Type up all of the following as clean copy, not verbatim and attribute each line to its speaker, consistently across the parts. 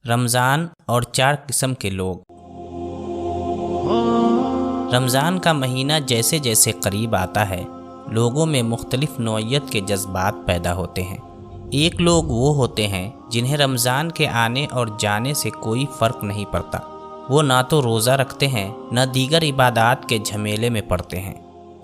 Speaker 1: رمضان اور 4 قسم کے لوگ۔ رمضان کا مہینہ جیسے جیسے قریب آتا ہے، لوگوں میں مختلف نوعیت کے جذبات پیدا ہوتے ہیں۔ ایک لوگ وہ ہوتے ہیں جنہیں رمضان کے آنے اور جانے سے کوئی فرق نہیں پڑتا۔ وہ نہ تو روزہ رکھتے ہیں، نہ دیگر عبادات کے جھمیلے میں پڑتے ہیں۔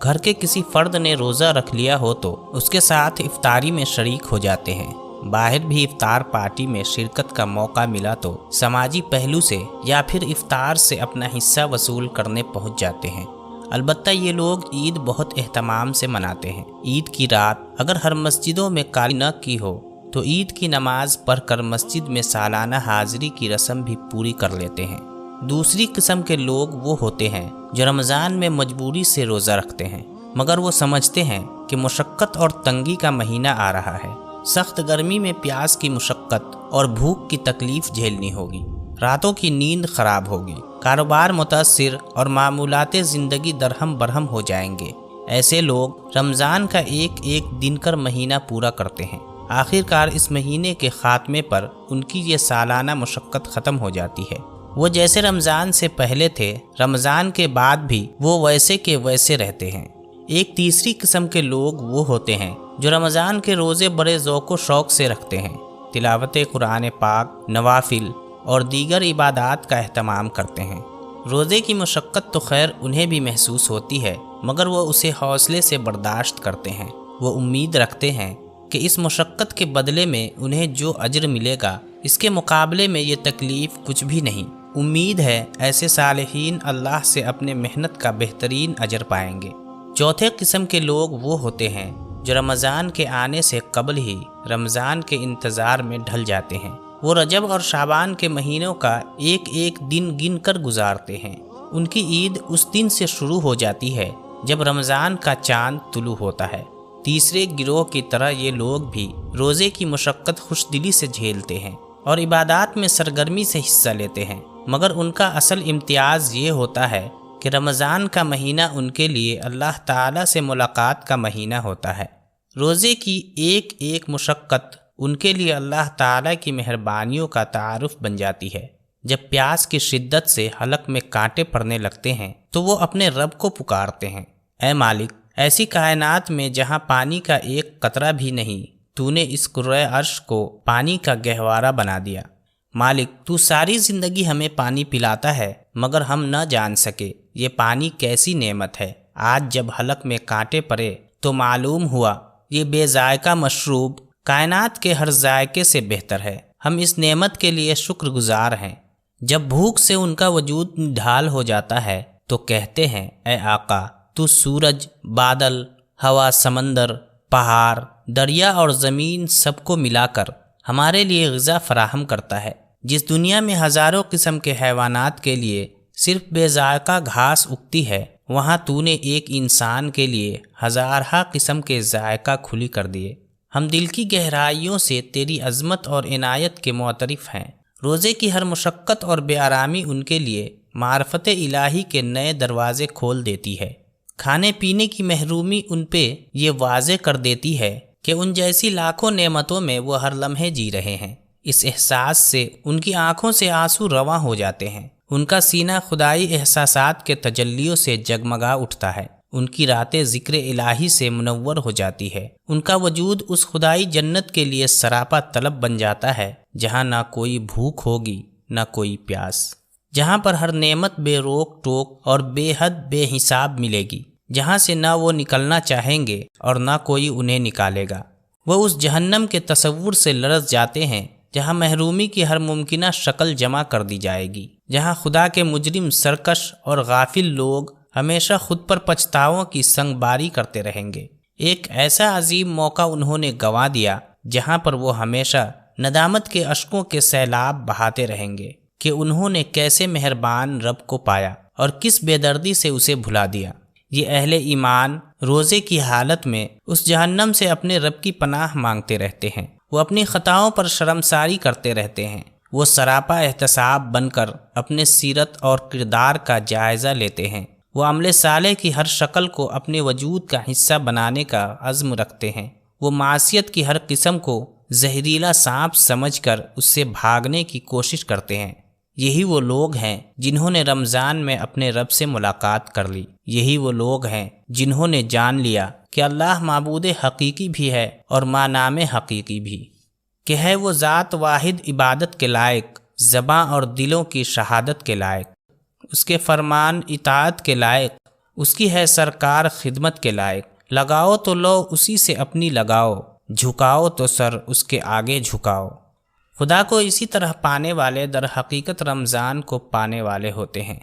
Speaker 1: گھر کے کسی فرد نے روزہ رکھ لیا ہو تو اس کے ساتھ افطاری میں شریک ہو جاتے ہیں۔ باہر بھی افطار پارٹی میں شرکت کا موقع ملا تو سماجی پہلو سے یا پھر افطار سے اپنا حصہ وصول کرنے پہنچ جاتے ہیں۔ البتہ یہ لوگ عید بہت اہتمام سے مناتے ہیں۔ عید کی رات اگر ہر مسجدوں میں قاری نہ کی ہو تو عید کی نماز پڑھ کر مسجد میں سالانہ حاضری کی رسم بھی پوری کر لیتے ہیں۔ دوسری قسم کے لوگ وہ ہوتے ہیں جو رمضان میں مجبوری سے روزہ رکھتے ہیں، مگر وہ سمجھتے ہیں کہ مشقت اور تنگی کا مہینہ آ رہا ہے۔ سخت گرمی میں پیاس کی مشقت اور بھوک کی تکلیف جھیلنی ہوگی، راتوں کی نیند خراب ہوگی، کاروبار متاثر اور معمولات زندگی درہم برہم ہو جائیں گے۔ ایسے لوگ رمضان کا ایک ایک دن کر مہینہ پورا کرتے ہیں۔ آخر کار اس مہینے کے خاتمے پر ان کی یہ سالانہ مشقت ختم ہو جاتی ہے۔ وہ جیسے رمضان سے پہلے تھے، رمضان کے بعد بھی وہ ویسے کے ویسے رہتے ہیں۔ ایک تیسری قسم کے لوگ وہ ہوتے ہیں جو رمضان کے روزے بڑے ذوق و شوق سے رکھتے ہیں، تلاوت قرآن پاک، نوافل اور دیگر عبادات کا اہتمام کرتے ہیں۔ روزے کی مشقت تو خیر انہیں بھی محسوس ہوتی ہے، مگر وہ اسے حوصلے سے برداشت کرتے ہیں۔ وہ امید رکھتے ہیں کہ اس مشقت کے بدلے میں انہیں جو اجر ملے گا، اس کے مقابلے میں یہ تکلیف کچھ بھی نہیں۔ امید ہے ایسے صالحین اللہ سے اپنے محنت کا بہترین اجر پائیں گے۔ چوتھے قسم کے لوگ وہ ہوتے ہیں جو رمضان کے آنے سے قبل ہی رمضان کے انتظار میں ڈھل جاتے ہیں۔ وہ رجب اور شعبان کے مہینوں کا ایک ایک دن گن کر گزارتے ہیں۔ ان کی عید اس دن سے شروع ہو جاتی ہے جب رمضان کا چاند طلوع ہوتا ہے۔ تیسرے گروہ کی طرح یہ لوگ بھی روزے کی مشقت خوش دلی سے جھیلتے ہیں اور عبادات میں سرگرمی سے حصہ لیتے ہیں، مگر ان کا اصل امتیاز یہ ہوتا ہے کہ رمضان کا مہینہ ان کے لیے اللہ تعالیٰ سے ملاقات کا مہینہ ہوتا ہے۔ روزے کی ایک ایک مشقت ان کے لیے اللہ تعالیٰ کی مہربانیوں کا تعارف بن جاتی ہے۔ جب پیاس کی شدت سے حلق میں کانٹے پڑنے لگتے ہیں تو وہ اپنے رب کو پکارتے ہیں، اے مالک، ایسی کائنات میں جہاں پانی کا ایک قطرہ بھی نہیں، تو نے اس کرۂ عرش کو پانی کا گہوارہ بنا دیا۔ مالک، تو ساری زندگی ہمیں پانی پلاتا ہے، مگر ہم نہ جان سکے یہ پانی کیسی نعمت ہے۔ آج جب حلق میں کانٹے پڑے تو معلوم ہوا یہ بے ذائقہ مشروب کائنات کے ہر ذائقے سے بہتر ہے۔ ہم اس نعمت کے لیے شکر گزار ہیں۔ جب بھوک سے ان کا وجود ڈھال ہو جاتا ہے تو کہتے ہیں، اے آقا، تو سورج، بادل، ہوا، سمندر، پہاڑ، دریا اور زمین سب کو ملا کر ہمارے لیے غذا فراہم کرتا ہے۔ جس دنیا میں ہزاروں قسم کے حیوانات کے لیے صرف بے ذائقہ گھاس اگتی ہے، وہاں تو نے ایک انسان کے لیے ہزارہ قسم کے ذائقہ کھلی کر دیے۔ ہم دل کی گہرائیوں سے تیری عظمت اور عنایت کے معترف ہیں۔ روزے کی ہر مشقت اور بے آرامی ان کے لیے معرفت الہی کے نئے دروازے کھول دیتی ہے۔ کھانے پینے کی محرومی ان پہ یہ واضح کر دیتی ہے کہ ان جیسی لاکھوں نعمتوں میں وہ ہر لمحے جی رہے ہیں۔ اس احساس سے ان کی آنکھوں سے آنسو رواں ہو جاتے ہیں۔ ان کا سینہ خدائی احساسات کے تجلیوں سے جگمگا اٹھتا ہے۔ ان کی راتیں ذکر الہی سے منور ہو جاتی ہے۔ ان کا وجود اس خدائی جنت کے لیے سراپا طلب بن جاتا ہے جہاں نہ کوئی بھوک ہوگی، نہ کوئی پیاس، جہاں پر ہر نعمت بے روک ٹوک اور بے حد بے حساب ملے گی، جہاں سے نہ وہ نکلنا چاہیں گے اور نہ کوئی انہیں نکالے گا۔ وہ اس جہنم کے تصور سے لرز جاتے ہیں جہاں محرومی کی ہر ممکنہ شکل جمع کر دی جائے گی، جہاں خدا کے مجرم، سرکش اور غافل لوگ ہمیشہ خود پر پچھتاووں کی سنگ باری کرتے رہیں گے۔ ایک ایسا عظیم موقع انہوں نے گنوا دیا جہاں پر وہ ہمیشہ ندامت کے اشکوں کے سیلاب بہاتے رہیں گے کہ انہوں نے کیسے مہربان رب کو پایا اور کس بے دردی سے اسے بھلا دیا۔ یہ اہل ایمان روزے کی حالت میں اس جہنم سے اپنے رب کی پناہ مانگتے رہتے ہیں۔ وہ اپنی خطاؤں پر شرمساری کرتے رہتے ہیں۔ وہ سراپا احتساب بن کر اپنے سیرت اور کردار کا جائزہ لیتے ہیں۔ وہ عمل صالح کی ہر شکل کو اپنے وجود کا حصہ بنانے کا عزم رکھتے ہیں۔ وہ معصیت کی ہر قسم کو زہریلا سانپ سمجھ کر اس سے بھاگنے کی کوشش کرتے ہیں۔ یہی وہ لوگ ہیں جنہوں نے رمضان میں اپنے رب سے ملاقات کر لی۔ یہی وہ لوگ ہیں جنہوں نے جان لیا کہ اللہ معبود حقیقی بھی ہے اور مانام حقیقی بھی، کہ ہے وہ ذات واحد عبادت کے لائق، زباں اور دلوں کی شہادت کے لائق، اس کے فرمان اطاعت کے لائق، اس کی ہے سرکار خدمت کے لائق۔ لگاؤ تو لو اسی سے اپنی لگاؤ، جھکاؤ تو سر اس کے آگے جھکاؤ۔ خدا کو اسی طرح پانے والے در حقیقت رمضان کو پانے والے ہوتے ہیں۔